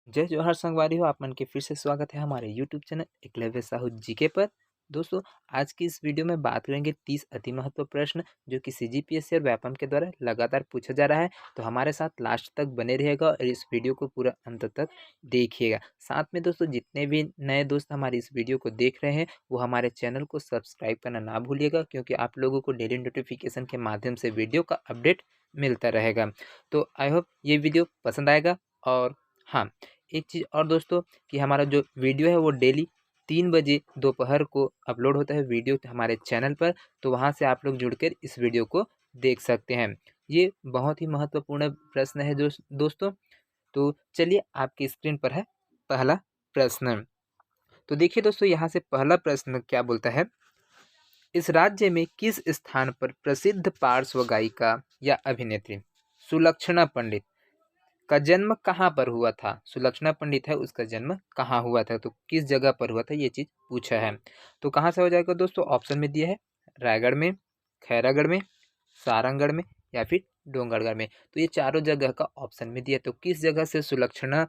जय जवाहर संगवारी हो, आप मन के फिर से स्वागत है हमारे YouTube channel Eklavya Sahu GK पर। दोस्तों, आज की इस वीडियो में बात करेंगे 30 अति महत्व प्रश्न जो कि सीजीपीएससी और व्यापम के द्वारा लगातार पूछा जा रहा है। तो हमारे साथ लास्ट तक बने रहिएगा और इस वीडियो को पूरा अंत तक देखिएगा। साथ में दोस्तों, जितने भी नए दोस्त हमारी इस वीडियो को देख रहे हैं वो हमारे चैनल को सब्सक्राइब करना ना भूलिएगा, क्योंकि आप लोगों को डेली नोटिफिकेशन के माध्यम से वीडियो का अपडेट मिलता रहेगा। तो आई होप ये वीडियो पसंद आएगा। और हाँ, एक चीज़ और दोस्तों, कि हमारा जो वीडियो है वो डेली 3 बजे दोपहर को अपलोड होता है वीडियो हमारे चैनल पर। तो वहाँ से आप लोग जुड़कर इस वीडियो को देख सकते हैं। ये बहुत ही महत्वपूर्ण प्रश्न है दोस्तों। तो चलिए, आपकी स्क्रीन पर है पहला प्रश्न। तो देखिए दोस्तों, यहाँ से पहला प्रश्न क्या बोलता है। इस राज्य में किस स्थान पर प्रसिद्ध पार्श्व गायिका या अभिनेत्री सुलक्षणा पंडित का जन्म कहाँ पर हुआ था। सुलक्षणा पंडित है, उसका जन्म कहाँ हुआ था, तो किस जगह पर हुआ था, ये चीज़ पूछा है। तो कहाँ से हो जाएगा दोस्तों, ऑप्शन में दिया है रायगढ़ में, खैरागढ़ में, सारंगढ़ में या फिर डोंगरगढ़ में। तो ये चारों जगह का ऑप्शन में दिया, तो किस जगह से सुलक्षणा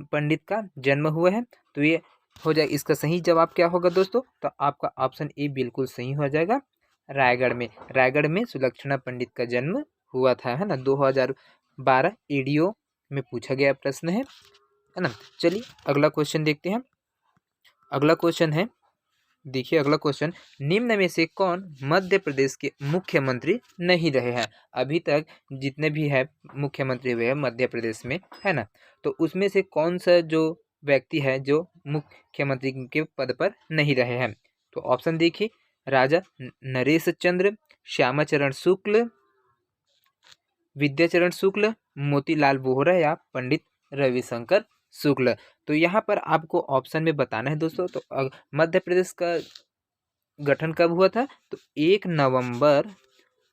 पंडित का जन्म हुआ है, तो ये हो जाए। इसका सही जवाब क्या होगा दोस्तों, तो आपका ऑप्शन ए बिल्कुल सही हो जाएगा। रायगढ़ में, रायगढ़ में सुलक्षणा पंडित का जन्म हुआ था, है ना। 2012 ईडीओ में पूछा गया प्रश्न है ना। चलिए अगला क्वेश्चन देखते हैं। अगला क्वेश्चन है, देखिए अगला क्वेश्चन, निम्न में से कौन मध्य प्रदेश के मुख्यमंत्री नहीं रहे हैं। अभी तक जितने भी है मुख्यमंत्री हुए हैं मध्य प्रदेश में, है ना, तो उसमें से कौन सा जो व्यक्ति है जो मुख्यमंत्री के पद पर नहीं रहे हैं। तो ऑप्शन देखिए, राजा नरेश चंद्र, श्यामाचरण शुक्ल, विद्याचरण शुक्ल, मोतीलाल वोहरा या पंडित रविशंकर शुक्ल। तो यहाँ पर आपको ऑप्शन में बताना है दोस्तों। तो मध्य प्रदेश का गठन कब हुआ था, तो 1 नवंबर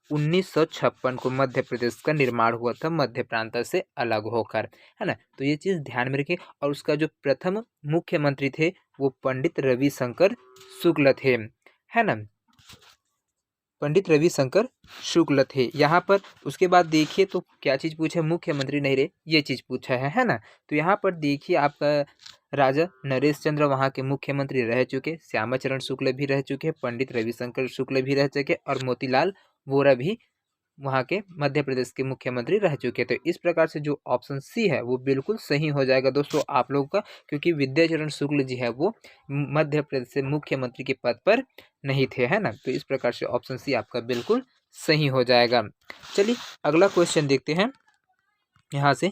1956 को मध्य प्रदेश का निर्माण हुआ था, मध्य प्रांत से अलग होकर, है ना। तो ये चीज़ ध्यान में रखिए। और उसका जो प्रथम मुख्यमंत्री थे वो पंडित रविशंकर शुक्ल थे, है ना। पंडित रविशंकर शुक्ल थे यहाँ पर। उसके बाद देखिए तो क्या चीज़ पूछे, मुख्यमंत्री नहीं रहे, ये चीज़ पूछा है ना। तो यहाँ पर देखिए आपका राजा नरेश चंद्र वहाँ के मुख्यमंत्री रह चुके, श्यामाचरण शुक्ल भी रह चुके, पंडित रविशंकर शुक्ल भी रह चुके और मोतीलाल वोरा भी वहाँ के मध्य प्रदेश के मुख्यमंत्री रह चुके। तो इस प्रकार से जो ऑप्शन सी है वो बिल्कुल सही हो जाएगा दोस्तों आप लोगों का, क्योंकि विद्याचरण शुक्ल जी है वो मध्य प्रदेश से मुख्यमंत्री के पद पर नहीं थे, है ना। तो इस प्रकार से ऑप्शन सी आपका बिल्कुल सही हो जाएगा। चलिए अगला क्वेश्चन देखते हैं। यहाँ से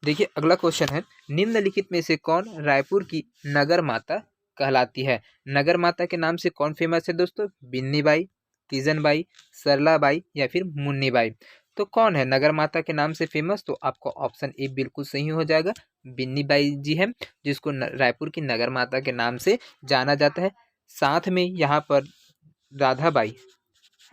देखिए अगला क्वेश्चन है, निम्नलिखित में से कौन रायपुर की नगर माता कहलाती है। नगर माता के नाम से कौन फेमस है दोस्तों, बिन्नी बाई, तीजन बाई, सरला बाई या फिर मुन्नी बाई। तो कौन है नगर माता के नाम से फेमस, तो आपको ऑप्शन ए बिल्कुल सही हो जाएगा, बिन्नी बाई जी है, जिसको रायपुर की नगर माता के नाम से जाना जाता है। साथ में यहाँ पर राधा बाई,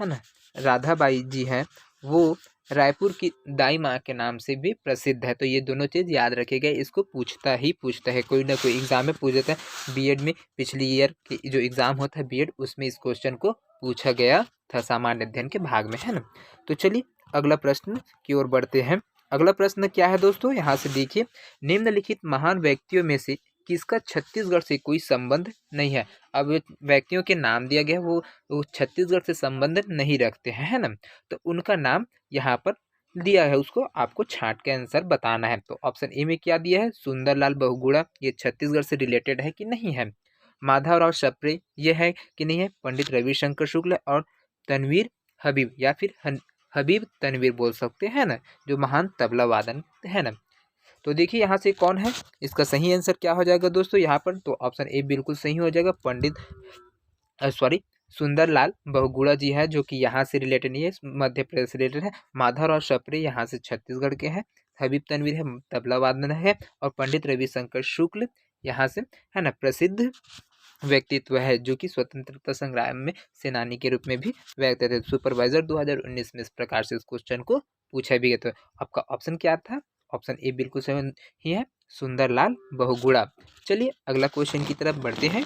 है ना, राधा बाई जी हैं, वो रायपुर की दाई माँ के नाम से भी प्रसिद्ध है। तो ये दोनों चीज़ याद रखिएगा, इसको पूछता ही पूछता है, कोई ना कोई एग्जाम में पूछ देता है। बीएड में पिछली ईयर की जो एग्ज़ाम होता है बीएड, उसमें इस क्वेश्चन को पूछा गया था सामान्य अध्ययन के भाग में, है ना। तो चलिए अगला प्रश्न की ओर बढ़ते हैं। अगला प्रश्न क्या है दोस्तों, यहाँ से देखिए, निम्नलिखित महान व्यक्तियों में से किसका छत्तीसगढ़ से कोई संबंध नहीं है। अब व्यक्तियों के नाम दिया गया वो छत्तीसगढ़ से संबंध नहीं रखते हैं, है ना। तो उनका नाम यहाँ पर दिया है, उसको आपको छांट के आंसर बताना है। तो ऑप्शन ए में क्या दिया है, सुंदरलाल बहुगुणा, ये छत्तीसगढ़ से रिलेटेड है कि नहीं है। माधवराव सप्रे, ये है कि नहीं है। पंडित रविशंकर शुक्ल और तनवीर हबीब या फिर हबीब तनवीर बोल सकते हैं ना, जो महान तबला वादन है ना। तो देखिए यहाँ से कौन है, इसका सही आंसर क्या हो जाएगा दोस्तों यहाँ पर, तो ऑप्शन ए बिल्कुल सही हो जाएगा, पंडित सॉरी सुंदरलाल बहुगुणा जी है, जो कि यहाँ से रिलेटेड नहीं है, मध्य प्रदेश से रिलेटेड है। माधवराव सप्रे यहाँ से छत्तीसगढ़ के हैं। हबीब तनवीर है, तबला वादन है। और पंडित रविशंकर शुक्ल यहाँ से, है ना, प्रसिद्ध व्यक्तित्व है, जो कि स्वतंत्रता संग्राम में सेनानी के रूप में भी व्यक्त थे। सुपरवाइजर 2019 में इस प्रकार से इस क्वेश्चन को पूछा भी गया। तो आपका ऑप्शन क्या था, ऑप्शन ए बिल्कुल सही ही है, सुंदरलाल बहुगुणा। चलिए अगला क्वेश्चन की तरफ बढ़ते हैं।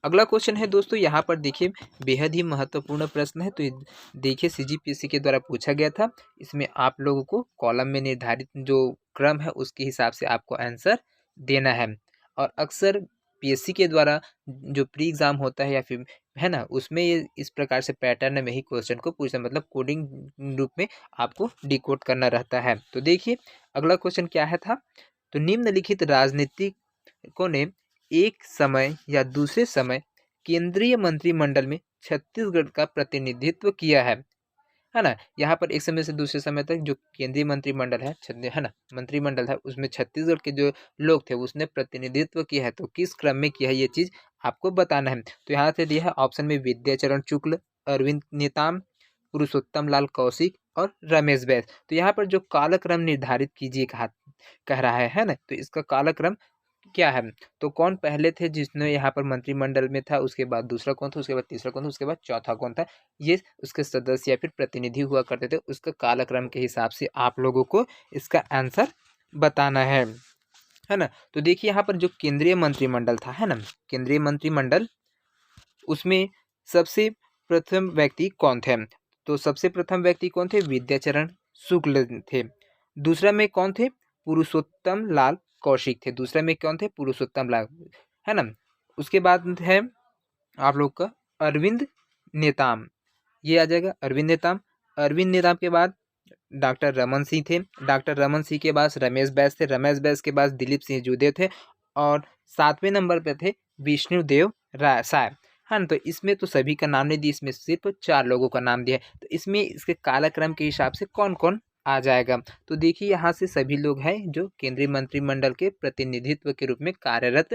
अगला क्वेश्चन है दोस्तों, यहाँ पर देखिए बेहद ही महत्वपूर्ण प्रश्न है। तो देखिए सीजीपीएससी के द्वारा पूछा गया था। इसमें आप लोगों को कॉलम में निर्धारित जो क्रम है उसके हिसाब से आपको आंसर देना है। और अक्सर पीएससी के द्वारा जो प्री एग्जाम होता है या फिर है ना, उसमें ये इस प्रकार से पैटर्न में ही क्वेश्चन को पूछना, मतलब कोडिंग रूप में आपको डिकोड करना रहता है। तो देखिए अगला क्वेश्चन क्या है था, तो निम्नलिखित राजनीतिकों ने एक समय या दूसरे समय केंद्रीय मंत्रिमंडल में छत्तीसगढ़ का प्रतिनिधित्व किया है ना। यहाँ पर एक समय से दूसरे समय तक जो केंद्रीय मंत्रिमंडल है ना, मंत्रिमंडल है, उसमें छत्तीसगढ़ के जो लोग थे उसने प्रतिनिधित्व किया है, तो किस क्रम में किया है ये चीज आपको बताना है। तो यहाँ से दिया है ऑप्शन में विद्याचरण शुक्ल, अरविंद नेताम, पुरुषोत्तम लाल कौशिक और रमेश बैस। तो यहाँ पर जो कालक्रम निर्धारित कीजिए कह रहा है ना, तो इसका कालक्रम क्या है, तो कौन पहले थे जिसने यहाँ पर मंत्रिमंडल में था, उसके बाद दूसरा कौन था, उसके बाद तीसरा कौन था, उसके बाद चौथा कौन था, ये उसके सदस्य या फिर प्रतिनिधि हुआ करते थे, उसका कालक्रम के हिसाब से आप लोगों को इसका आंसर बताना है ना। तो देखिए यहाँ पर जो केंद्रीय मंत्रिमंडल था है ना, केंद्रीय मंत्रिमंडल उसमें सबसे प्रथम व्यक्ति कौन थे, तो सबसे प्रथम व्यक्ति कौन थे, विद्याचरण शुक्ल थे। दूसरा में कौन थे, पुरुषोत्तम लाल कौशिक थे, दूसरा में कौन थे, पुरुषोत्तम लाल, है ना। उसके बाद है आप लोग का अरविंद नेताम, ये आ जाएगा अरविंद नेताम। अरविंद नेताम के बाद डॉक्टर रमन सिंह थे, डॉक्टर रमन सिंह के बाद रमेश बैस थे, रमेश बैस के बाद दिलीप सिंह जूदेव थे, और 7वें नंबर पे थे विष्णुदेव राय साहब। हाँ ना, तो इसमें तो सभी का नाम नहीं दिया, इसमें सिर्फ 4 लोगों का नाम दिया है। तो इसमें इसके कालक्रम के हिसाब से कौन कौन आ जाएगा, तो देखिए यहाँ से सभी लोग हैं जो केंद्रीय मंत्रिमंडल के प्रतिनिधित्व के रूप में कार्यरत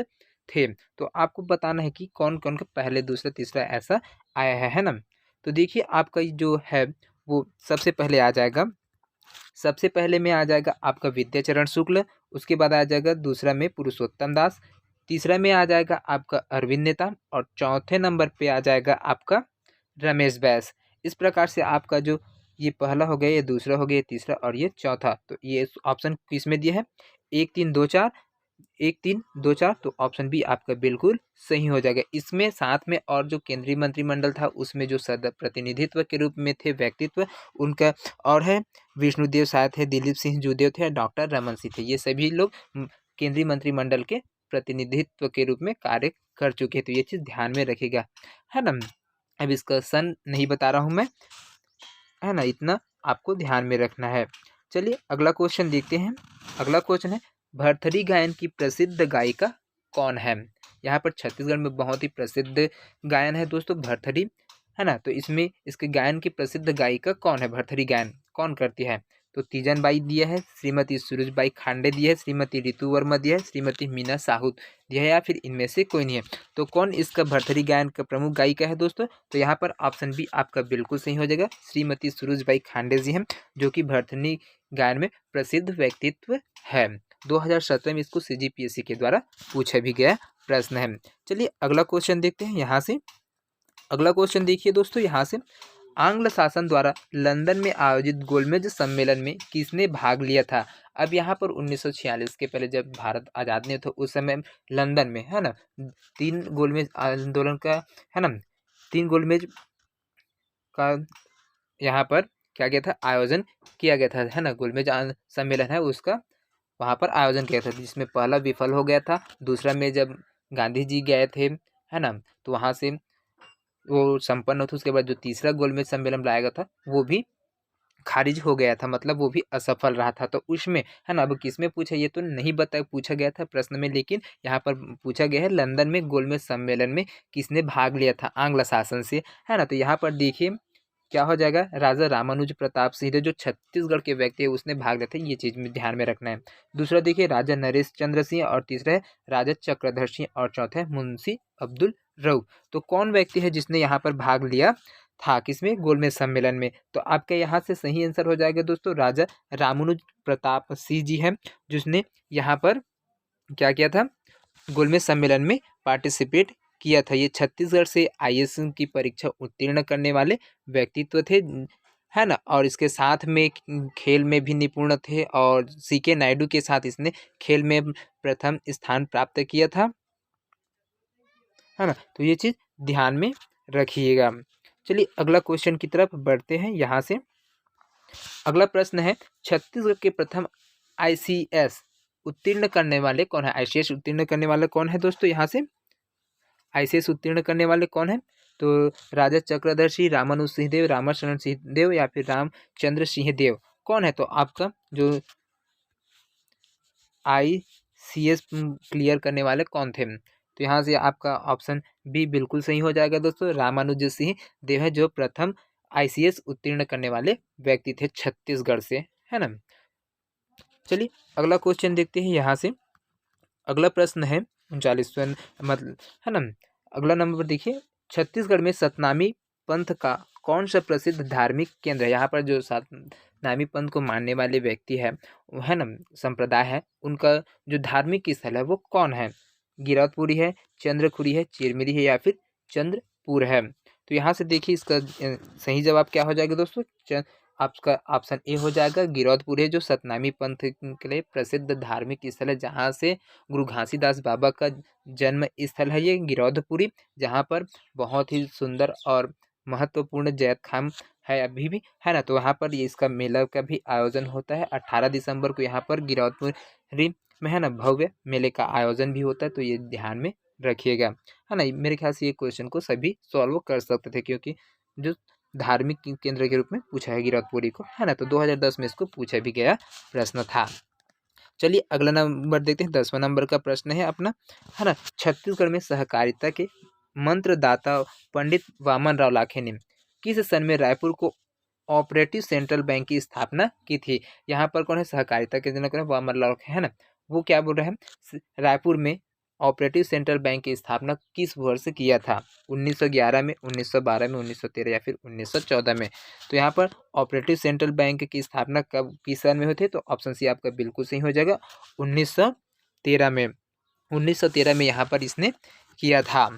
थे। तो आपको बताना है कि कौन कौन का पहले दूसरा तीसरा ऐसा आया है ना। तो देखिए आपका जो है वो सबसे पहले आ जाएगा, सबसे पहले में आ जाएगा आपका विद्याचरण शुक्ल, उसके बाद आ जाएगा दूसरा में पुरुषोत्तम दास, तीसरा में आ जाएगा आपका अरविंद नेताम, और चौथे नंबर पे आ जाएगा आपका रमेश बैस। इस प्रकार से आपका जो ये पहला हो गया, ये दूसरा हो गया, ये तीसरा और ये चौथा, तो ये ऑप्शन किस में दिया है, 1 3 2 4, 1 3 2 4, तो ऑप्शन बी आपका बिल्कुल सही हो जाएगा। इसमें साथ में और जो केंद्रीय मंत्रिमंडल था उसमें जो सद प्रतिनिधित्व के रूप में थे व्यक्तित्व उनका, और है विष्णुदेव साय थे, दिलीप सिंह जूदेव थे, डॉक्टर रमन सिंह थे, ये सभी लोग केंद्रीय मंत्रिमंडल के प्रतिनिधित्व के रूप में कार्य कर चुके, तो ये चीज़ ध्यान में रखिएगा, है ना। अब इसका सन नहीं बता रहा हूँ मैं, है ना, इतना आपको ध्यान में रखना है। चलिए अगला क्वेश्चन देखते हैं। अगला क्वेश्चन है, भरथरी गायन की प्रसिद्ध गायिका कौन है। यहाँ पर छत्तीसगढ़ में बहुत ही प्रसिद्ध गायन है दोस्तों भरथरी, है ना। तो इसमें इसके गायन की प्रसिद्ध गायिका कौन है, भरथरी गायन कौन करती है, तो तीजन बाई दिया है, श्रीमती सूरजबाई खांडे दिया है, श्रीमती ऋतु वर्मा दिया है, श्रीमती मीना साहू दिया है, या फिर इनमें से कोई नहीं है। तो कौन इसका भरथरी गायन का प्रमुख गायिका है दोस्तों, तो यहाँ पर ऑप्शन बी आपका बिल्कुल सही हो जाएगा, श्रीमती सूरजबाई खांडे जी हैं, जो कि भरथरी गायन में प्रसिद्ध व्यक्तित्व है। 2017 में इसको CGPSC के द्वारा पूछा भी गया प्रश्न है। चलिए अगला क्वेश्चन देखते हैं यहाँ से। अगला क्वेश्चन देखिए दोस्तों यहाँ से, आंग्ल शासन द्वारा लंदन में आयोजित गोलमेज सम्मेलन में किसने भाग लिया था। अब यहाँ पर 1946 के पहले जब भारत आज़ाद नहीं था उस समय लंदन में, है ना, 3 गोलमेज आंदोलन का, है ना, 3 गोलमेज का यहाँ पर क्या गया था, आयोजन किया गया था, है ना, गोलमेज सम्मेलन है उसका वहाँ पर आयोजन किया था, जिसमें पहला विफल हो गया था, दूसरा में जब गांधी जी गए थे, है ना, तो वहाँ से वो संपन्न होता, उसके बाद जो तीसरा गोलमेज सम्मेलन लाया गया था वो भी खारिज हो गया था, मतलब वो भी असफल रहा था। तो उसमें, है ना, अब किसमें पूछा ये तो नहीं बता पूछा गया था प्रश्न में, लेकिन यहाँ पर पूछा गया है लंदन में गोलमेज सम्मेलन में किसने भाग लिया था आंग्ल शासन से, है ना। तो यहाँ पर देखिए क्या हो जाएगा, राजा रामानुज प्रताप सिंह जो छत्तीसगढ़ के व्यक्ति है उसने भाग लिया था, ये चीज़ में ध्यान में रखना है। दूसरा देखिए राजा नरेश चंद्र सिंह, और तीसरा है राजा चक्रधर सिंह, और चौथा है मुंशी अब्दुल रऊफ। तो कौन व्यक्ति है जिसने यहाँ पर भाग लिया था किसमें, गोलमेज सम्मेलन में, तो आपका यहाँ से सही आंसर हो जाएगा दोस्तों राजा रामानुज प्रताप सिंह जी है, जिसने यहाँ पर क्या किया था, गोलमेज सम्मेलन में पार्टिसिपेट किया था। ये छत्तीसगढ़ से IAS की परीक्षा उत्तीर्ण करने वाले व्यक्तित्व थे, है ना, और इसके साथ में खेल में भी निपुण थे, और CK नायडू के साथ इसने खेल में प्रथम स्थान प्राप्त किया था, है ना। तो ये चीज़ ध्यान में रखिएगा। चलिए अगला क्वेश्चन की तरफ बढ़ते हैं। यहाँ से अगला प्रश्न है, छत्तीसगढ़ के प्रथम ICS उत्तीर्ण करने वाले कौन है? ICS उत्तीर्ण करने वाले कौन है दोस्तों? यहाँ से ICS उत्तीर्ण करने वाले कौन है? तो राजा चक्रधर रामानुज सिंह देव, रामाशरण सिंह देव या फिर रामचंद्र सिंह देव कौन है? तो आपका जो ICS क्लियर करने वाले कौन थे? तो यहाँ से आपका ऑप्शन बी बिल्कुल सही हो जाएगा दोस्तों, रामानुज सिंह देव है जो प्रथम ICS उत्तीर्ण करने वाले व्यक्ति थे छत्तीसगढ़ से, है ना। चलिए अगला क्वेश्चन देखते हैं यहाँ से। अगला प्रश्न है 39वां, मतलब है ना। अगला नंबर देखिए, छत्तीसगढ़ में सतनामी पंथ का कौन सा प्रसिद्ध धार्मिक केंद्र है? यहाँ पर जो सतनामी पंथ को मानने वाले व्यक्ति है ना, संप्रदाय है, उनका जो धार्मिक स्थल है वो कौन है? गिरौदपुरी है, चंद्रखुरी है, चिरमिरी है या फिर चंद्रपुर है? तो यहाँ से देखिए इसका सही जवाब क्या हो जाएगा दोस्तों? आपका ऑप्शन ए हो जाएगा, गिरौदपुर है जो सतनामी पंथ के लिए प्रसिद्ध धार्मिक स्थल है, जहाँ से गुरु घासीदास बाबा का जन्म स्थल है ये गिरौदपुरी, जहाँ पर बहुत ही सुंदर और महत्वपूर्ण जैत खाम है अभी भी, है ना। तो वहाँ पर ये इसका मेला का भी आयोजन होता है 18 दिसंबर को यहाँ पर गिरौदपुरी में, है ना, भव्य मेले का आयोजन भी होता है, तो ये ध्यान में रखिएगा, है ना। मेरे ख्याल से ये क्वेश्चन को सभी सॉल्व कर सकते थे, क्योंकि जो धार्मिक केंद्र के रूप में पूछा है गिरौदपुरी को, है ना। तो 2010 में इसको पूछा भी गया प्रश्न था। चलिए अगला नंबर देखते हैं, 10वां नंबर का प्रश्न है अपना, है ना। छत्तीसगढ़ में सहकारिता के मंत्रदाता पंडित वामन राव लाखे ने किस सन में Raipur co operative central bank की स्थापना की थी? यहाँ पर कौन है सहकारिता के जनक? वामन राव, है ना। वो क्या बोल रहे हैं, रायपुर में ऑपरेटिव सेंट्रल बैंक की स्थापना किस वर्ष किया था? 1911 में, 1912 में, 1913 या फिर 1914 में? तो यहाँ पर ऑपरेटिव सेंट्रल बैंक की स्थापना कब, किस सन में हुई थी? तो ऑप्शन सी आपका बिल्कुल सही हो जाएगा, 1913 में। 1913 में यहाँ पर इसने किया था,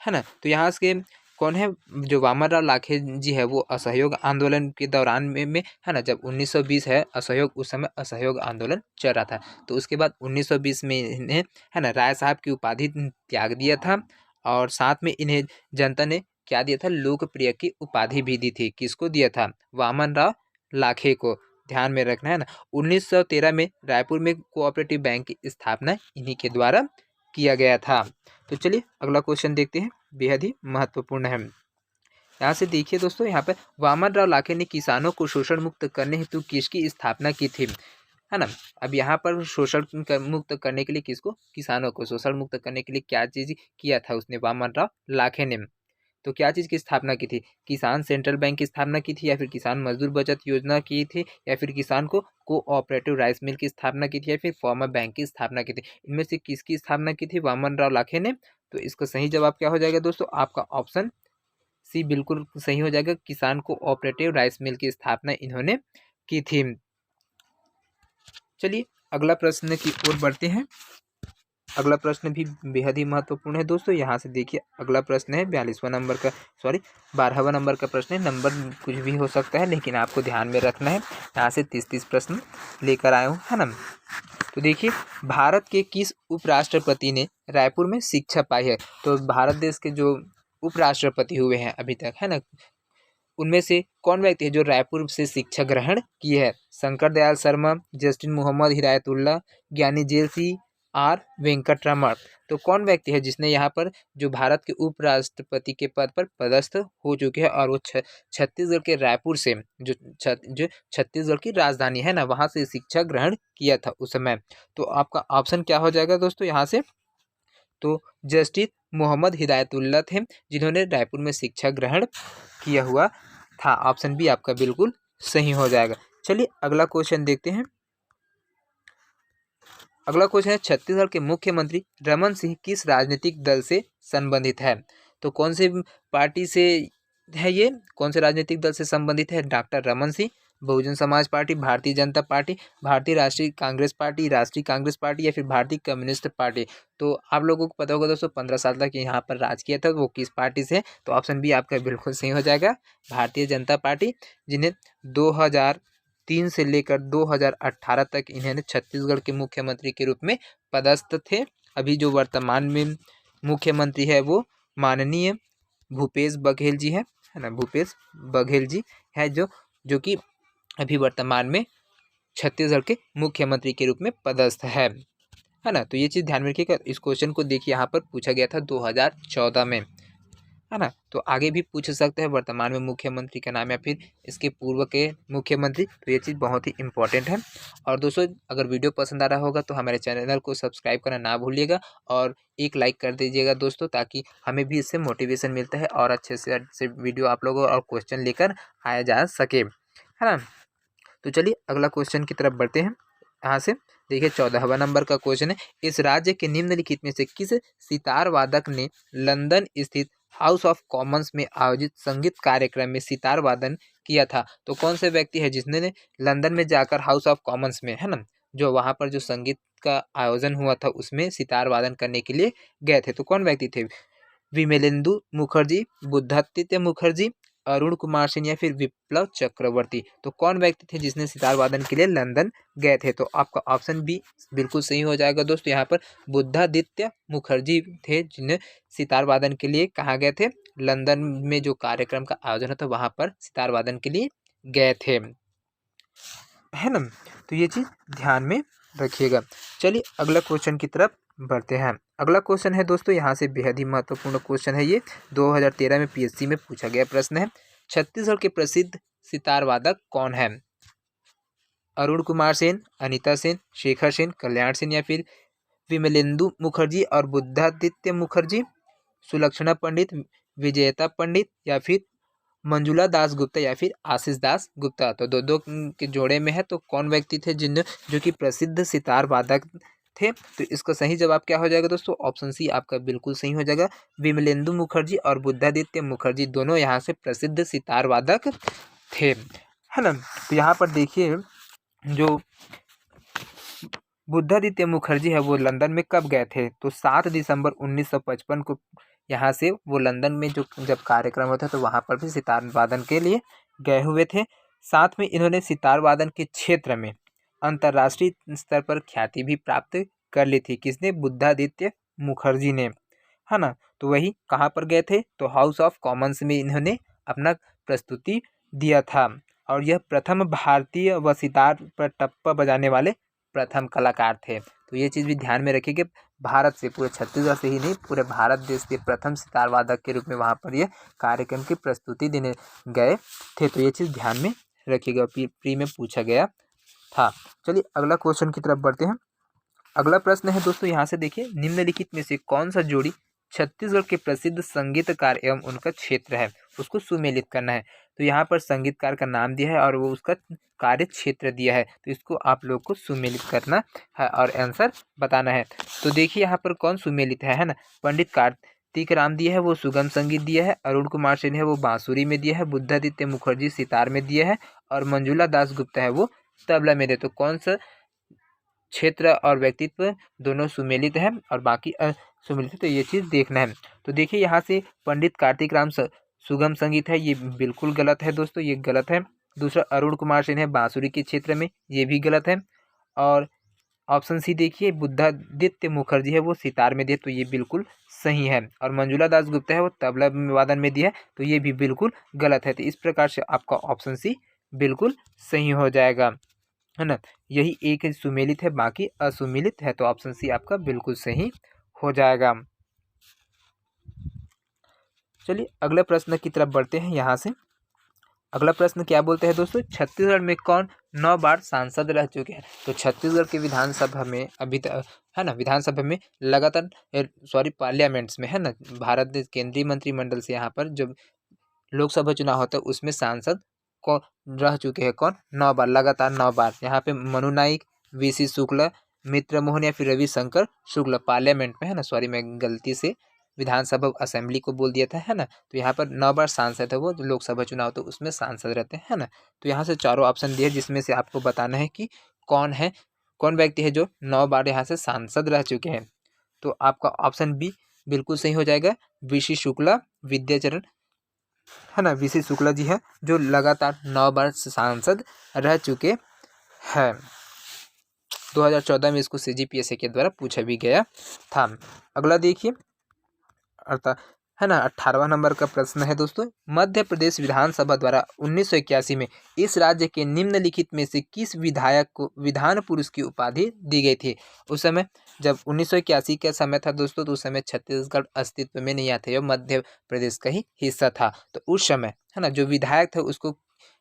है ना। तो यहाँ से कौन है, जो वामन राव लाखे जी है, वो असहयोग आंदोलन के दौरान में, है ना, जब 1920 है असहयोग, उस समय असहयोग आंदोलन चल रहा था, तो उसके बाद 1920 में इन्हें, है ना, राय साहब की उपाधि त्याग दिया था, और साथ में इन्हें जनता ने क्या दिया था, लोकप्रिय की उपाधि भी दी थी। किसको दिया था? वामन राव लाखे को, ध्यान में रखना, है ना। 1913 में रायपुर में कोऑपरेटिव बैंक की स्थापना इन्हीं के द्वारा किया गया था। तो चलिए अगला क्वेश्चन देखते हैं, बेहद ही महत्वपूर्ण है। यहाँ से देखिए दोस्तों, यहाँ पर वामन राव लाखे ने किसानों को शोषण मुक्त करने हेतु किसकी स्थापना की थी, है ना। अब यहाँ पर शोषण मुक्त करने के लिए किसको? किसानों को शोषण मुक्त करने के लिए क्या चीज किया था उसने, वामन राव लाखे ने? तो क्या चीज़ की स्थापना की थी? किसान सेंट्रल बैंक की स्थापना की थी, या फिर किसान मजदूर बचत योजना की थी, या फिर किसान को कोऑपरेटिव राइस मिल की स्थापना की थी, या फिर फार्मर बैंक की स्थापना की थी? इनमें से किसकी स्थापना की थी वामन राव लाखे ने? तो इसका सही जवाब क्या हो जाएगा दोस्तों? आपका ऑप्शन सी बिल्कुल सही हो जाएगा, किसान कोऑपरेटिव राइस मिल की स्थापना इन्होंने की थी। चलिए अगला प्रश्न की ओर बढ़ते हैं। अगला प्रश्न भी बेहद ही महत्वपूर्ण है दोस्तों। यहाँ से देखिए अगला प्रश्न है 42वां नंबर का, सॉरी 12वां नंबर का प्रश्न है। नंबर कुछ भी हो सकता है, लेकिन आपको ध्यान में रखना है। यहाँ से 30 प्रश्न लेकर आया हूँ, है ना। तो देखिए, भारत के किस उपराष्ट्रपति ने रायपुर में शिक्षा पाई है? तो भारत देश के जो उपराष्ट्रपति हुए हैं अभी तक, है ना, उनमें से कौन व्यक्ति है जो रायपुर से शिक्षा ग्रहण किए है? शंकर दयाल शर्मा, जस्टिन मोहम्मद हिदायतुल्ला, ज्ञानी जेल सी, आर वेंकटरमण। तो कौन व्यक्ति है जिसने यहाँ पर जो भारत के उपराष्ट्रपति के पद पर पदस्थ हो चुके हैं, और वो छत्तीसगढ़ के रायपुर से, जो छत्तीसगढ़ की राजधानी है ना, वहाँ से शिक्षा ग्रहण किया था उस समय? तो आपका ऑप्शन क्या हो जाएगा दोस्तों यहाँ से? तो जस्टिस मोहम्मद हिदायतुल्ला थे, जिन्होंने रायपुर में शिक्षा ग्रहण किया हुआ था। ऑप्शन बी आपका बिल्कुल सही हो जाएगा। चलिए अगला क्वेश्चन देखते हैं। अगला क्वेश्चन है, छत्तीसगढ़ के मुख्यमंत्री रमन सिंह किस राजनीतिक दल से संबंधित है? तो कौन से पार्टी से है ये, कौन से राजनीतिक दल से संबंधित है doctor Raman Singh? Bahujan Samaj party, Bharatiya Janata party, भारतीय राष्ट्रीय कांग्रेस पार्टी, राष्ट्रीय कांग्रेस पार्टी, या फिर भारतीय कम्युनिस्ट पार्टी? तो आप लोगों को पता होगा दोस्तों, 15 साल तक यहाँ पर राज किया था, वो किस पार्टी से? तो ऑप्शन बी आपका बिल्कुल सही हो जाएगा, भारतीय जनता पार्टी, जिन्हें 2003 से लेकर 2018 तक इन्होंने छत्तीसगढ़ के मुख्यमंत्री के रूप में पदस्थ थे। अभी जो वर्तमान में मुख्यमंत्री है वो माननीय भूपेश बघेल जी है ना, भूपेश बघेल जी है, जो कि अभी वर्तमान में छत्तीसगढ़ के मुख्यमंत्री के रूप में पदस्थ है ना। तो ये चीज़ ध्यान में रखिएगा। इस क्वेश्चन को देखिए यहाँ पर पूछा गया था 2014 में, है ना। तो आगे भी पूछ सकते हैं वर्तमान में मुख्यमंत्री का नाम या फिर इसके पूर्व के मुख्यमंत्री। तो ये चीज़ बहुत ही इंपॉर्टेंट है। और दोस्तों अगर वीडियो पसंद आ रहा होगा तो हमारे चैनल को सब्सक्राइब करना ना भूलिएगा और एक लाइक कर दीजिएगा दोस्तों, ताकि हमें भी इससे मोटिवेशन मिलता है और अच्छे से अच्छे वीडियो आप लोगों और क्वेश्चन लेकर आया जा सके, है ना। तो चलिए अगला क्वेश्चन की तरफ बढ़ते हैं। यहाँ से देखिए 14वां नंबर का क्वेश्चन है, इस राज्य के निम्नलिखित में से किस सितार वादक ने लंदन स्थित हाउस ऑफ कॉमन्स में आयोजित संगीत कार्यक्रम में सितार वादन किया था। तो कौन से व्यक्ति है जिसने लंदन में जाकर हाउस ऑफ कॉमन्स में, है ना, जो वहाँ पर जो संगीत का आयोजन हुआ था उसमें सितार वादन करने के लिए गए थे। तो कौन व्यक्ति थे? विमलेंदु मुखर्जी, बुद्धादित्य मुखर्जी, अरुण कुमार सिंह या फिर विप्लव चक्रवर्ती। तो कौन व्यक्ति थे जिसने सितार वादन के लिए लंदन गए थे? तो आपका ऑप्शन बी बिल्कुल सही हो जाएगा दोस्तों। यहाँ पर बुद्धादित्य मुखर्जी थे जिन्हें सितार वादन के लिए कहाँ गए थे? लंदन में जो कार्यक्रम का आयोजन था वहाँ पर सितार वादन के लिए गए थे, है ना। तो ये चीज़ ध्यान में रखिएगा। चलिए अगला क्वेश्चन की तरफ बढ़ते हैं। अगला क्वेश्चन है दोस्तों यहाँ से बेहद ही महत्वपूर्ण क्वेश्चन है। ये 2013 में पीएससी में पूछा गया प्रश्न है। छत्तीसगढ़ के प्रसिद्ध सितार वादक कौन है? अरुण कुमार सेन, अनीता सेन, शेखर सेन, कल्याण सेन या फिर विमलेंदु मुखर्जी और बुद्धादित्य मुखर्जी, सुलक्षणा पंडित, विजयता पंडित या फिर मंजुला दास गुप्ता या फिर आशीष दास गुप्ता। तो दो दो के जोड़े में है। तो कौन व्यक्ति थे जिन जो कि प्रसिद्ध सितार वादक थे? तो इसका सही जवाब क्या हो जाएगा दोस्तों? ऑप्शन सी आपका बिल्कुल सही हो जाएगा। विमलेंदु मुखर्जी और बुद्धादित्य मुखर्जी दोनों यहाँ से प्रसिद्ध सितार वादक थे, है ना। तो यहाँ पर देखिए जो बुद्धादित्य मुखर्जी है वो लंदन में कब गए थे? तो 7 दिसंबर 1955 को यहाँ से वो लंदन में जो जब कार्यक्रम होता है तो वहाँ पर भी सितार वादन के लिए गए हुए थे। साथ में इन्होंने सितार वादन के क्षेत्र में अंतर्राष्ट्रीय स्तर पर ख्याति भी प्राप्त कर ली थी। किसने? बुद्धादित्य मुखर्जी ने, है ना। तो वही कहाँ पर गए थे? तो हाउस ऑफ कॉमन्स में इन्होंने अपना प्रस्तुति दिया था और यह प्रथम भारतीय व सितार पर टप्पा बजाने वाले प्रथम कलाकार थे। तो ये चीज़ भी ध्यान में रखिए कि भारत से, पूरे छत्तीसगढ़ से ही नहीं पूरे भारत देश के प्रथम सितार वादक के रूप में वहाँ पर ये कार्यक्रम की प्रस्तुति देने गए थे। तो ये चीज़ ध्यान में रखिएगा, प्री में पूछा गया था। चलिए अगला क्वेश्चन की तरफ बढ़ते हैं। अगला प्रश्न है दोस्तों यहाँ से देखिए, निम्नलिखित में से कौन सा जोड़ी छत्तीसगढ़ के प्रसिद्ध संगीतकार एवं उनका क्षेत्र है, उसको सुमेलित करना है। तो यहाँ पर संगीतकार का नाम दिया है और वो उसका कार्य क्षेत्र दिया है। तो इसको आप लोग को सुमेलित करना है और आंसर बताना है। तो देखिए यहाँ पर कौन सुमेलित है ना। पंडित कार्तिक राम दिया है, वो सुगम संगीत दिया है। अरुण कुमार सिंह है वो बांसुरी में दिया है। बुद्धादित्य मुखर्जी सितार में दिया है और मंजुला दास गुप्ता है वो तबला में दिया। तो कौन सा क्षेत्र और व्यक्तित्व दोनों सुमेलित है और बाकी असुमेलित है? तो ये चीज़ देखना है। तो देखिए यहाँ से पंडित कार्तिक राम सुगम संगीत है, ये बिल्कुल गलत है दोस्तों, ये गलत है। दूसरा अरुण कुमार सिंह है बांसुरी के क्षेत्र में, ये भी गलत है। और ऑप्शन सी देखिए बुद्धादित्य मुखर्जी है वो सितार में दिया, तो ये बिल्कुल सही है। और मंजुला दास गुप्ता है वो तबला वादन में दिया है, तो ये भी बिल्कुल गलत है। तो इस प्रकार से आपका ऑप्शन सी बिल्कुल सही हो जाएगा, है ना। यही एक सुमेलित है, बाकी असुमेलित है। तो ऑप्शन सी आपका बिल्कुल सही हो जाएगा। चलिए अगले प्रश्न की तरफ बढ़ते हैं। यहाँ से अगला प्रश्न क्या बोलते हैं दोस्तों, छत्तीसगढ़ में कौन 9 बार सांसद रह चुके हैं? तो छत्तीसगढ़ की विधानसभा में अभी तक, है ना, विधानसभा में लगातार पार्लियामेंट्स में, है ना, भारत देश केंद्रीय मंत्रिमंडल से यहाँ पर जब लोकसभा चुनाव होता है उसमें सांसद को रह चुके हैं कौन? 9 बार, लगातार 9 बार। यहाँ पे मनु नाइक, वीसी शुक्ला, मित्र मोहन या फिर रविशंकर शुक्ला पार्लियामेंट में, है ना, सॉरी मैं गलती से विधानसभा असेंबली को बोल दिया था, है ना। तो यहाँ पर 9 बार सांसद है वो, जो लोकसभा चुनाव तो उसमें सांसद रहते हैं, है ना। तो यहाँ से चारों ऑप्शन दिए जिसमें से आपको बताना है कि कौन है, कौन व्यक्ति है जो 9 बार यहाँ से सांसद रह चुके हैं। तो आपका ऑप्शन बी बिल्कुल सही हो जाएगा, वीसी शुक्ला विद्याचरण, है ना, वीसी शुक्ला जी है जो लगातार 9 बार सांसद रह चुके हैं। 2014 में इसको CGPSC के द्वारा पूछा भी गया था। अगला देखिए, अर्थात है ना। 18वां नंबर का प्रश्न है दोस्तों, मध्य प्रदेश विधानसभा द्वारा 1981 में इस राज्य के निम्नलिखित में से किस विधायक को विधान पुरुष की उपाधि दी गई थी। उस समय जब 1981 का समय था दोस्तों, तो उस समय छत्तीसगढ़ अस्तित्व में नहीं आया था, यह मध्य प्रदेश का ही हिस्सा था। तो उस समय है ना जो विधायक थे उसको,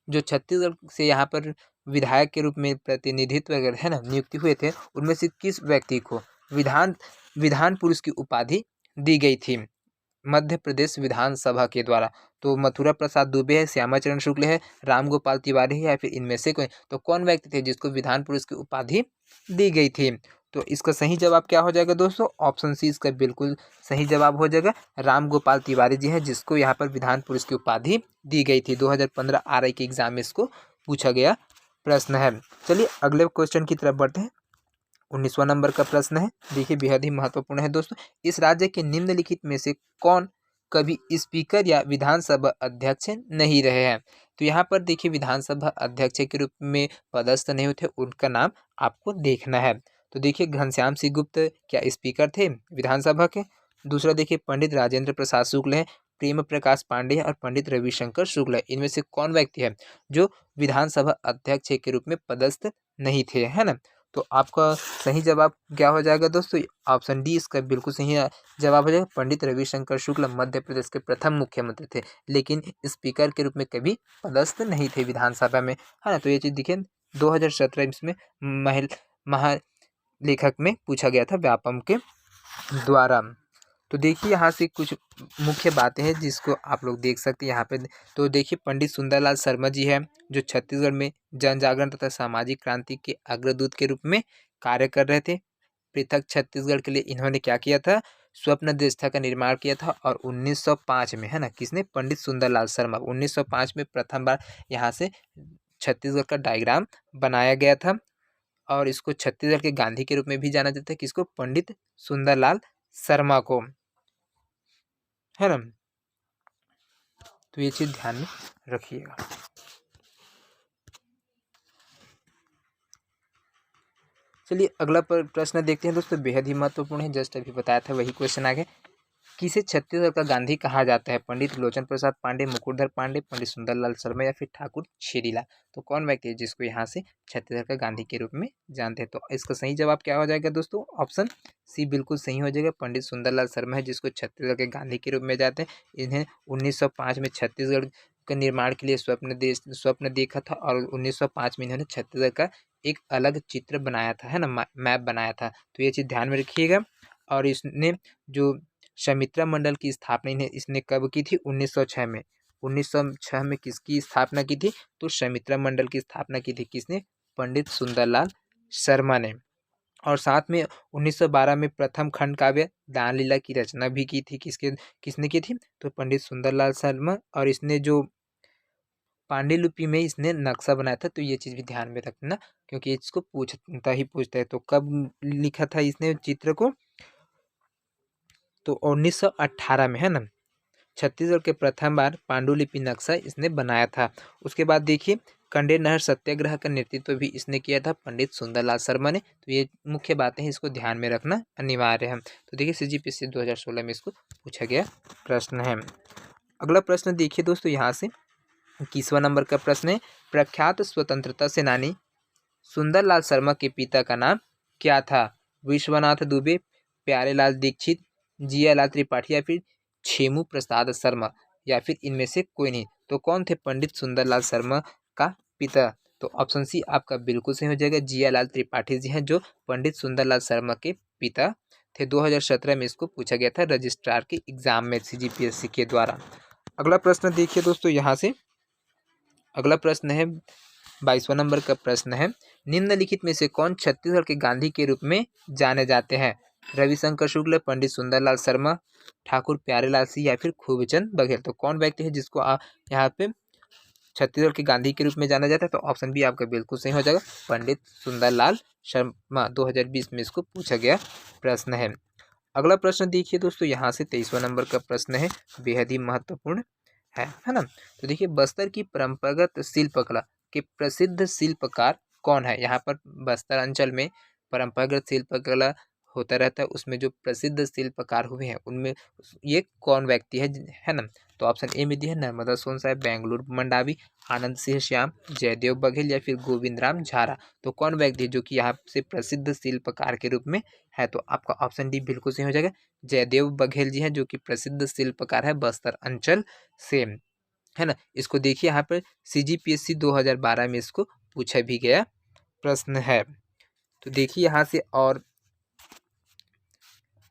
जो छत्तीसगढ़ से यहाँ पर विधायक के रूप में प्रतिनिधित्व वगैरह है ना नियुक्ति हुए थे, उनमें से किस व्यक्ति को विधान विधान पुरुष की उपाधि दी गई थी मध्य प्रदेश विधानसभा के द्वारा। तो मथुरा प्रसाद दुबे है, श्यामाचरण शुक्ल है, राम गोपाल तिवारी है, या फिर इनमें से कोई। तो कौन व्यक्ति थे जिसको विधान पुरुष की उपाधि दी गई थी। तो इसका सही जवाब क्या हो जाएगा दोस्तों, ऑप्शन सी इसका बिल्कुल सही जवाब हो जाएगा। राम गोपाल तिवारी जी हैं जिसको यहाँ पर विधान पुरुष की उपाधि दी गई थी। 2015 RI के एग्जाम में इसको पूछा गया प्रश्न है। चलिए अगले क्वेश्चन की तरफ बढ़ते हैं। 19वां नंबर का प्रश्न है, देखिए बेहद ही महत्वपूर्ण है दोस्तों। इस राज्य के निम्नलिखित में से कौन कभी स्पीकर या विधानसभा अध्यक्ष नहीं रहे हैं। तो यहाँ पर देखिए विधानसभा अध्यक्ष के रूप में पदस्थ नहीं होते, उनका नाम आपको देखना है। तो देखिए घनश्याम सिंह गुप्त क्या स्पीकर थे विधानसभा के। दूसरा देखिए पंडित राजेंद्र प्रसाद शुक्ल है, प्रेम प्रकाश पांडे और पंडित रविशंकर शुक्ल है। इनमें से कौन व्यक्ति है जो विधानसभा अध्यक्ष के रूप में पदस्थ नहीं थे, है ना। तो आपका सही जवाब क्या हो जाएगा दोस्तों, ऑप्शन डी इसका बिल्कुल सही जवाब हो जाएगा। पंडित रविशंकर शुक्ल मध्य प्रदेश के प्रथम मुख्यमंत्री थे, लेकिन स्पीकर के रूप में कभी पदस्थ नहीं थे विधानसभा में, है ना। तो ये चीज़ देखिए 2017 इसमें महालेखक में पूछा गया था व्यापम के द्वारा। तो देखिए यहाँ से कुछ मुख्य बातें हैं जिसको आप लोग देख सकते हैं यहाँ पे। तो देखिए पंडित सुंदरलाल शर्मा जी है जो छत्तीसगढ़ में जन जागरण तथा सामाजिक क्रांति के अग्रदूत के रूप में कार्य कर रहे थे। पृथक छत्तीसगढ़ के लिए इन्होंने क्या किया था, स्वप्न दृष्टा का निर्माण किया था। और 1905 में, है ना, किसने, पंडित सुंदरलाल शर्मा, 1905 में प्रथम बार यहाँ से छत्तीसगढ़ का डायग्राम बनाया गया था। और इसको छत्तीसगढ़ के गांधी के रूप में भी जाना जाता है, किसको, पंडित सुंदरलाल शर्मा को, है ना। तो ये चीज ध्यान में रखिएगा। चलिए अगला प्रश्न देखते हैं दोस्तों, बेहद ही महत्वपूर्ण है, जस्ट अभी बताया था वही क्वेश्चन आ गया। किसे छत्तीसगढ़ का गांधी कहा जाता है, पंडित लोचन प्रसाद पांडे, मुकुटधर पांडे, पंडित सुंदरलाल शर्मा या फिर ठाकुर छेरीलाल। तो कौन व्यक्ति है जिसको यहाँ से छत्तीसगढ़ का गांधी के रूप में जानते हैं। तो इसका सही जवाब क्या हो जाएगा दोस्तों, ऑप्शन सी बिल्कुल सही हो जाएगा। पंडित सुंदरलाल शर्मा है जिसको छत्तीसगढ़ के गांधी के रूप में जानते हैं। इन्हें 1905 में छत्तीसगढ़ के निर्माण के लिए स्वप्न देखा था, और 1905 में इन्होंने छत्तीसगढ़ का एक अलग चित्र बनाया था, है ना, मैप बनाया था। तो ये चीज़ ध्यान में रखिएगा। और इसने जो शमित्रा मंडल की स्थापना इसने कब की थी, 1906 में। 1906 में किसकी स्थापना की थी, तो शमित्रा मंडल की स्थापना की थी, किसने, पंडित सुंदरलाल शर्मा ने। और साथ में 1912 में प्रथम खंड काव्य दान लीला की रचना भी की थी, किसने की थी, तो पंडित सुंदरलाल शर्मा। और इसने जो पांडुलिपि में इसने नक्शा बनाया था। तो ये चीज़ भी ध्यान में रखना, क्योंकि इसको पूछता है। तो कब लिखा था इसने चित्र को, तो 1918 में, है ना। छत्तीसगढ़ के प्रथम बार पांडुलिपि नक्शा इसने बनाया था। उसके बाद देखिए कंडेर नहर सत्याग्रह का नेतृत्व भी इसने किया था, पंडित सुंदरलाल शर्मा ने। तो ये मुख्य बातें हैं, इसको ध्यान में रखना अनिवार्य है। तो देखिए CGPSC 2016 में इसको पूछा गया प्रश्न है। अगला प्रश्न देखिए दोस्तों, यहाँ से 21वां नंबर का प्रश्न है, प्रख्यात स्वतंत्रता सेनानी सुंदरलाल शर्मा के पिता का नाम क्या था। विश्वनाथ दुबे, प्यारेलाल दीक्षित, जियालाल त्रिपाठी या फिर छेमू प्रसाद शर्मा, या फिर इनमें से कोई नहीं। तो कौन थे पंडित सुंदरलाल शर्मा का पिता, तो ऑप्शन सी आपका बिल्कुल सही हो जाएगा। जियालाल त्रिपाठी जी हैं जो पंडित सुंदरलाल शर्मा के पिता थे। 2017 में इसको पूछा गया था रजिस्ट्रार के एग्जाम में CGPSC के द्वारा। अगला प्रश्न देखिए दोस्तों, यहाँ से अगला प्रश्न है 22वां नंबर का प्रश्न है, निम्नलिखित में से कौन छत्तीसगढ़ के गांधी के रूप में जाने जाते हैं। रविशंकर शुक्ल, पंडित सुंदरलाल शर्मा, ठाकुर प्यारेलाल सिंह या फिर खूबचंद बघेल। तो कौन व्यक्ति है जिसको यहाँ पे छत्तीसगढ़ के गांधी के रूप में जाना जाता है। तो ऑप्शन बी आपका बिल्कुल सही हो जाएगा, पंडित सुंदरलाल शर्मा। 2020 में इसको पूछा गया प्रश्न है। अगला प्रश्न देखिए दोस्तों, यहाँ से 23वां नंबर का प्रश्न है, बेहद ही महत्वपूर्ण है ना। तो देखिए बस्तर की परंपरागत शिल्पकला के प्रसिद्ध शिल्पकार कौन है। यहाँ पर बस्तर अंचल में परंपरागत शिल्पकला होता रहता है उसमें जो प्रसिद्ध शिल्पकार हुए हैं उनमें ये कौन व्यक्ति है ना। तो ऑप्शन ए में दिया है नर्मदा सोन साहेब, बेंगलुरु मंडावी, आनंद सिंह श्याम, जयदेव बघेल या फिर गोविंद राम झारा। तो कौन व्यक्ति है जो कि यहाँ से प्रसिद्ध शिल्पकार के रूप में है, तो आपका ऑप्शन डी बिल्कुल सही हो जाएगा। जयदेव बघेल जी हैं जो कि प्रसिद्ध शिल्पकार है बस्तर अंचल से, है ना। इसको देखिए यहाँ पर CGPSC 2012 में इसको पूछा भी गया प्रश्न है। तो देखिए यहाँ से और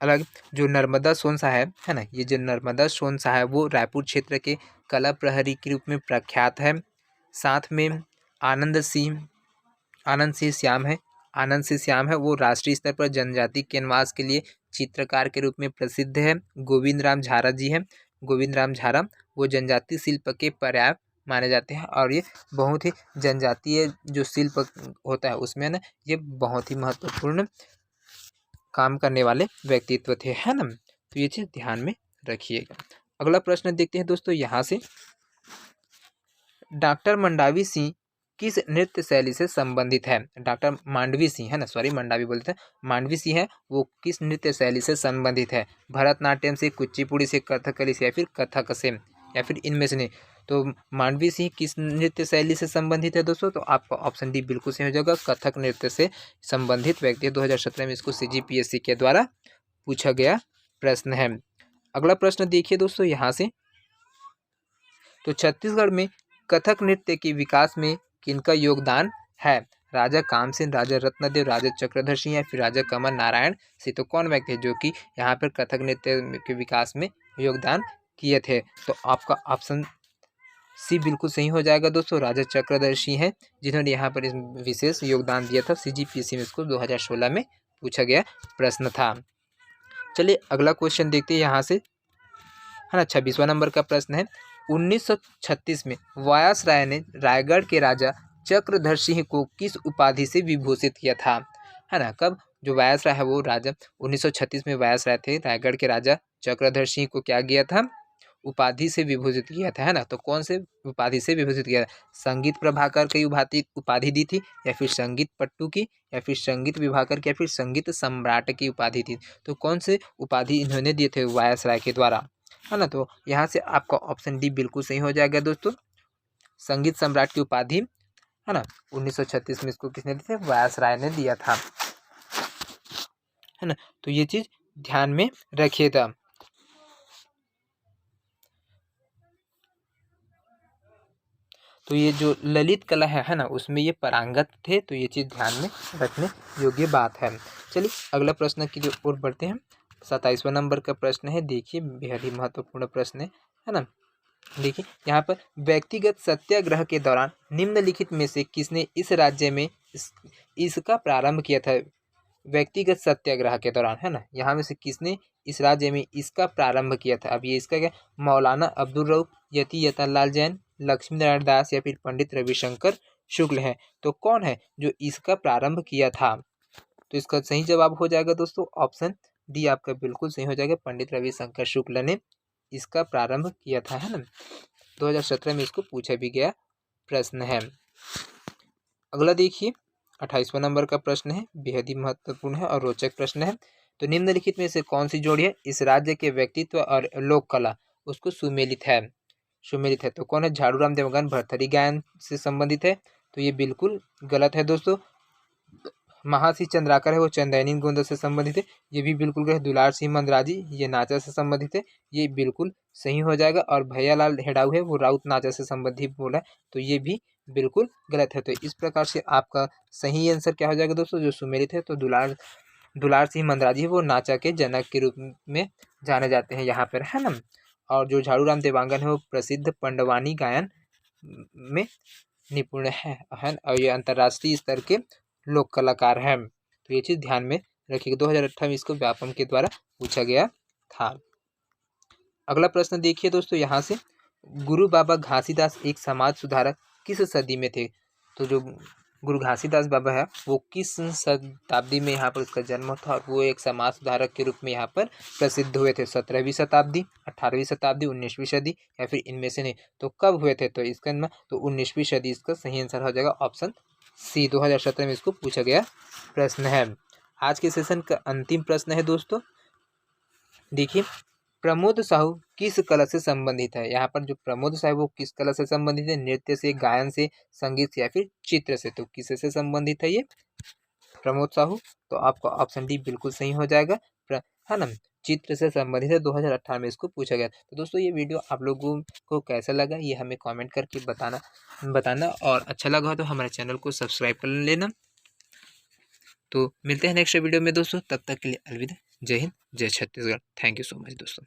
अलग जो नर्मदा सोन साहब है ना, ये जो नर्मदा सोन साहब वो रायपुर क्षेत्र के कला प्रहरी के रूप में प्रख्यात है। साथ में आनंद सिंह श्याम है, आनंद सिंह श्याम है वो राष्ट्रीय स्तर पर जनजाति कैनवास के लिए चित्रकार के रूप में प्रसिद्ध है। गोविंद राम झारा जी है, गोविंद राम झारा वो जनजातीय शिल्प के पर्याय माने जाते हैं और ये बहुत ही जनजातीय जो शिल्प होता है उसमें ना ये बहुत ही महत्वपूर्ण काम करने वाले व्यक्तित्व थे, है ना। तो ये चीज़ ध्यान में रखिएगा। अगला प्रश्न देखते हैं दोस्तों यहाँ से, डॉक्टर मंडावी सिंह किस नृत्य शैली से संबंधित है। डॉक्टर मांडवी सिंह है ना, सॉरी मंडावी बोलते हैं, मांडवी सिंह है वो किस नृत्य शैली से संबंधित है। भरतनाट्यम से, कुचिपुड़ी से, कथकली से या फिर कथक से या फिर इनमें से नहीं। तो मांडवी सिंह किस नृत्य शैली से संबंधित है दोस्तों, तो आपका ऑप्शन डी बिल्कुल सही हो जाएगा, कथक नृत्य से संबंधित व्यक्ति है। 2017 में इसको CGPSC के द्वारा पूछा गया प्रश्न है। अगला प्रश्न देखिए दोस्तों यहाँ से, तो छत्तीसगढ़ में कथक नृत्य के विकास में किनका योगदान है। राजा कामसेन, राजा रत्नदेव, राजा चक्रधर सिंह या फिर राजा कमल नारायण सिंह। तो कौन व्यक्ति है जो कि यहाँ पर कथक नृत्य के विकास में योगदान किए थे, तो आपका ऑप्शन सी बिल्कुल सही हो जाएगा दोस्तों, राजा चक्रधर सिंह है जिन्होंने यहाँ पर इस विशेष योगदान दिया था। CGPSC में इसको 2016 में पूछा गया प्रश्न था। चलिए अगला क्वेश्चन देखते हैं यहाँ से, है ना। 26वां नंबर का प्रश्न है, 1936 में वायसराय ने रायगढ़ के राजा चक्रधर सिंह को किस उपाधि से विभूषित किया था, है ना। कब जो वायसराय है वो राजा 1936 में वायसराय थे, रायगढ़ के राजा चक्रधर सिंह को क्या किया था, उपाधि से विभूषित किया था, है ना। तो कौन से उपाधि से विभूषित किया था, संगीत प्रभाकर की उपाधि दी थी या फिर संगीत पट्टू की या फिर संगीत विभाकर की या फिर संगीत सम्राट की उपाधि थी। तो कौन से उपाधि इन्होंने दिए थे वायसराय के द्वारा, है ना। तो यहाँ से आपका ऑप्शन डी बिल्कुल सही हो जाएगा दोस्तों, संगीत सम्राट की उपाधि, है ना। 1936 में इसको किसने दिया था, वायसराय ने दिया था, है ना। तो ये चीज ध्यान में रखिएगा। तो ये जो ललित कला है ना, उसमें ये पारंगत थे, तो ये चीज़ ध्यान में रखने योग्य बात है। चलिए अगला प्रश्न की ओर बढ़ते हैं। 27वां नंबर का प्रश्न है, देखिए बेहद ही महत्वपूर्ण प्रश्न है ना। देखिए यहाँ पर व्यक्तिगत सत्याग्रह के दौरान निम्नलिखित में से किसने इस राज्य में इसका प्रारंभ किया था। व्यक्तिगत सत्याग्रह के दौरान, है ना, यहाँ में से किसने इस राज्य में इसका प्रारंभ किया था। अब ये इसका क्या, मौलाना अब्दुल रऊफ, यति यतनलाल जैन, लक्ष्मी नारायण दास या फिर पंडित रविशंकर शुक्ल है। तो कौन है जो इसका प्रारंभ किया था, तो इसका सही जवाब हो जाएगा दोस्तों ऑप्शन डी आपका बिल्कुल सही हो जाएगा, पंडित रविशंकर शुक्ल ने इसका प्रारंभ किया था, है ना। 2017 में इसको पूछा भी गया प्रश्न है। अगला देखिए 28वां नंबर का प्रश्न है, बेहद ही महत्वपूर्ण है और रोचक प्रश्न है। तो निम्नलिखित में से कौन सी जोड़ी है इस राज्य के व्यक्तित्व और लोक कला उसको सुमेलित है, तो कौन है, झाड़ूराम देवगन भरथरी गायन से संबंधित है। तो ये बिल्कुल गलत है दोस्तों। महासिंह चंद्राकर है वो चंदैनी गोंद से संबंधित है, ये भी बिल्कुल गलत। दुलार सिंह मंदराजी ये नाचा से संबंधित है, ये बिल्कुल सही हो जाएगा। और भैयालाल हेड़ाऊ है वो राउत नाचा से संबंधित बोला है, तो ये भी बिल्कुल गलत है। तो इस प्रकार से आपका सही आंसर क्या हो जाएगा दोस्तों, जो सुमेलित है, तो दुलार सिंह मंदराजी है वो नाचा के जनक के रूप में जाने जाते हैं यहाँ पर, है ना। और जो झाड़ूराम देवांगन है वो प्रसिद्ध पंडवानी गायन में निपुण है और ये अंतर्राष्ट्रीय स्तर के लोक कलाकार हैं। तो ये चीज़ ध्यान में रखिएगा। 2018 में इसको व्यापम के द्वारा पूछा गया था। अगला प्रश्न देखिए दोस्तों यहाँ से, गुरु बाबा घासीदास एक समाज सुधारक किस सदी में थे। तो जो गुरु घासीदास बाबा है वो किस शताब्दी में यहाँ पर उसका जन्म था और वो एक समाज सुधारक के रूप में यहाँ पर प्रसिद्ध हुए थे। 17वीं शताब्दी, 18वीं शताब्दी, 19वीं सदी या फिर इनमें से नहीं। तो कब हुए थे, तो इसका तो 19वीं सदी इसका सही आंसर हो जाएगा ऑप्शन सी। 2017 में इसको पूछा गया प्रश्न है। आज के सेशन का अंतिम प्रश्न है दोस्तों, देखिए प्रमोद साहू किस कला से संबंधित है। यहाँ पर जो प्रमोद साहू वो किस कला से संबंधित है, नृत्य से, गायन से, संगीत से या फिर चित्र से। तो किससे संबंधित है ये, प्रमोद साहू। तो आपका ऑप्शन डी बिल्कुल सही हो जाएगा, है ना, चित्र से संबंधित है। 2018 में इसको पूछा गया। तो दोस्तों ये वीडियो आप लोगों को कैसा लगा ये हमें कमेंट करके बताना और अच्छा लगा हो तो हमारे चैनल को सब्सक्राइब कर लेना। तो मिलते हैं नेक्स्ट वीडियो में दोस्तों, तब तक के लिए अलविदा। जय हिंद, जय Chhattisgarh. Thank you so much दोस्तों।